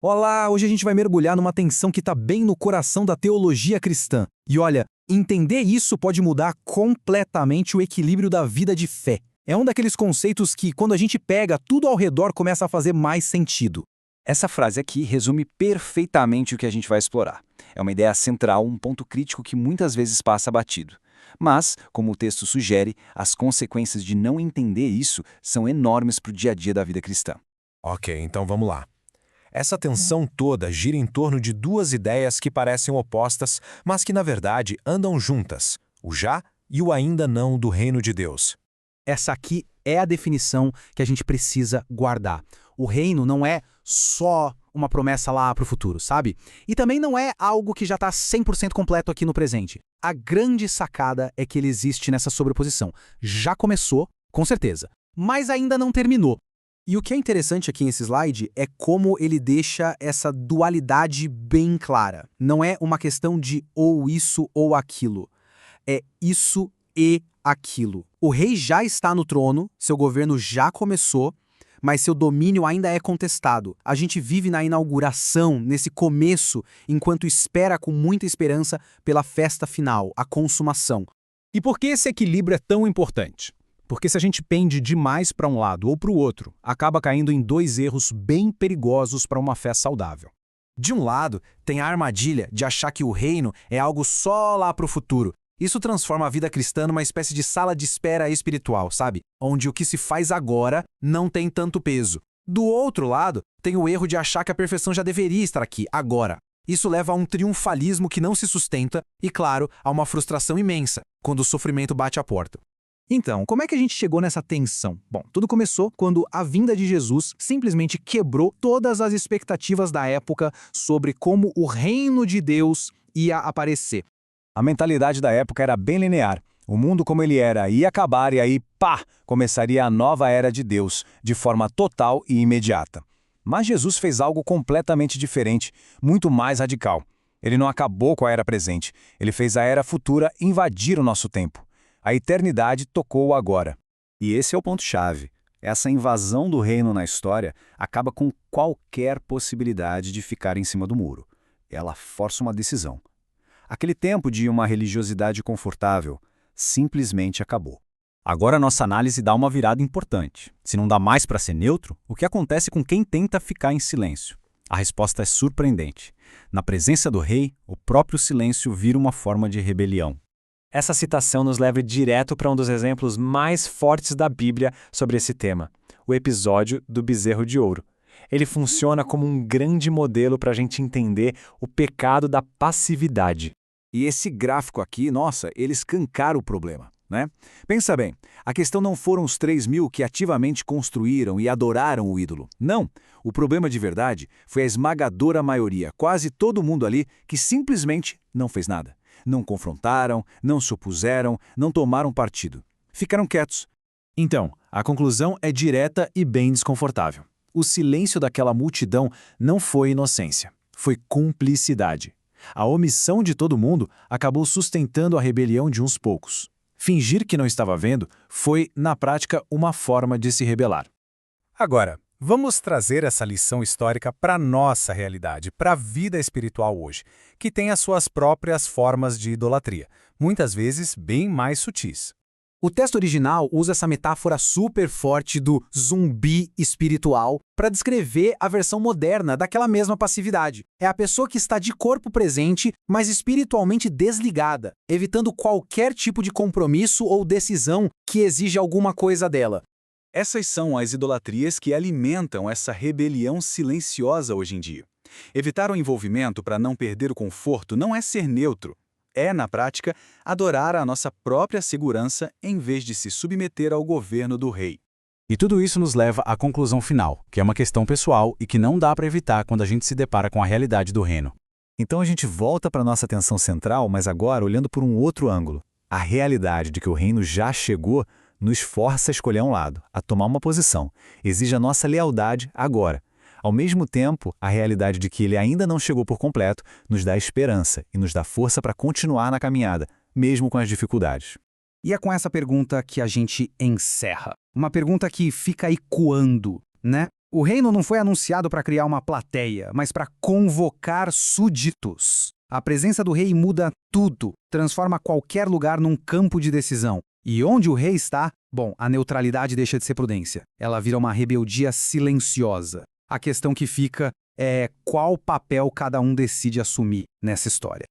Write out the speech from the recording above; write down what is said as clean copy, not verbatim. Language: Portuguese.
Olá, hoje a gente vai mergulhar numa tensão que está bem no coração da teologia cristã. E olha, entender isso pode mudar completamente o equilíbrio da vida de fé. É um daqueles conceitos que, quando a gente pega, tudo ao redor começa a fazer mais sentido. Essa frase aqui resume perfeitamente o que a gente vai explorar. É uma ideia central, um ponto crítico que muitas vezes passa batido. Mas, como o texto sugere, as consequências de não entender isso são enormes para o dia a dia da vida cristã. Ok, então vamos lá. Essa tensão toda gira em torno de duas ideias que parecem opostas, mas que na verdade andam juntas: o já e o ainda não do reino de Deus. Essa aqui é a definição que a gente precisa guardar. O reino não é só uma promessa lá para o futuro, sabe? E também não é algo que já está 100% completo aqui no presente. A grande sacada é que ele existe nessa sobreposição. Já começou, com certeza, mas ainda não terminou. E o que é interessante aqui nesse slide é como ele deixa essa dualidade bem clara. Não é uma questão de ou isso ou aquilo. É isso e aquilo. O rei já está no trono, seu governo já começou, mas seu domínio ainda é contestado. A gente vive na inauguração, nesse começo, enquanto espera com muita esperança pela festa final, a consumação. E por que esse equilíbrio é tão importante? Porque se a gente pende demais para um lado ou para o outro, acaba caindo em dois erros bem perigosos para uma fé saudável. De um lado, tem a armadilha de achar que o reino é algo só lá para o futuro. Isso transforma a vida cristã numa espécie de sala de espera espiritual, sabe? Onde o que se faz agora não tem tanto peso. Do outro lado, tem o erro de achar que a perfeição já deveria estar aqui, agora. Isso leva a um triunfalismo que não se sustenta e, claro, a uma frustração imensa, quando o sofrimento bate à porta. Então, como é que a gente chegou nessa tensão? Bom, tudo começou quando a vinda de Jesus simplesmente quebrou todas as expectativas da época sobre como o reino de Deus ia aparecer. A mentalidade da época era bem linear. O mundo como ele era ia acabar e aí, pá, começaria a nova era de Deus, de forma total e imediata. Mas Jesus fez algo completamente diferente, muito mais radical. Ele não acabou com a era presente, ele fez a era futura invadir o nosso tempo. A eternidade tocou o agora. E esse é o ponto-chave. Essa invasão do reino na história acaba com qualquer possibilidade de ficar em cima do muro. Ela força uma decisão. Aquele tempo de uma religiosidade confortável simplesmente acabou. Agora a nossa análise dá uma virada importante. Se não dá mais para ser neutro, o que acontece com quem tenta ficar em silêncio? A resposta é surpreendente. Na presença do rei, o próprio silêncio vira uma forma de rebelião. Essa citação nos leva direto para um dos exemplos mais fortes da Bíblia sobre esse tema, o episódio do bezerro de ouro. Ele funciona como um grande modelo para a gente entender o pecado da passividade. E esse gráfico aqui, nossa, ele escancara o problema, né? Pensa bem, a questão não foram os 3.000 que ativamente construíram e adoraram o ídolo. Não, o problema de verdade foi a esmagadora maioria, quase todo mundo ali, que simplesmente não fez nada. Não confrontaram, não se opuseram, não tomaram partido. Ficaram quietos. Então, a conclusão é direta e bem desconfortável. O silêncio daquela multidão não foi inocência, foi cumplicidade. A omissão de todo mundo acabou sustentando a rebelião de uns poucos. Fingir que não estava vendo foi, na prática, uma forma de se rebelar. Agora, vamos trazer essa lição histórica para a nossa realidade, para a vida espiritual hoje, que tem as suas próprias formas de idolatria, muitas vezes bem mais sutis. O texto original usa essa metáfora super forte do zumbi espiritual para descrever a versão moderna daquela mesma passividade. É a pessoa que está de corpo presente, mas espiritualmente desligada, evitando qualquer tipo de compromisso ou decisão que exija alguma coisa dela. Essas são as idolatrias que alimentam essa rebelião silenciosa hoje em dia. Evitar o envolvimento para não perder o conforto não é ser neutro. É, na prática, adorar a nossa própria segurança em vez de se submeter ao governo do rei. E tudo isso nos leva à conclusão final, que é uma questão pessoal e que não dá para evitar quando a gente se depara com a realidade do reino. Então a gente volta para a nossa atenção central, mas agora olhando por um outro ângulo. A realidade de que o reino já chegou nos força a escolher um lado, a tomar uma posição. Exige a nossa lealdade agora. Ao mesmo tempo, a realidade de que ele ainda não chegou por completo nos dá esperança e nos dá força para continuar na caminhada, mesmo com as dificuldades. E é com essa pergunta que a gente encerra. Uma pergunta que fica ecoando, né? O reino não foi anunciado para criar uma plateia, mas para convocar súditos. A presença do rei muda tudo, transforma qualquer lugar num campo de decisão. E onde o rei está, bom, a neutralidade deixa de ser prudência. Ela vira uma rebeldia silenciosa. A questão que fica é qual papel cada um decide assumir nessa história.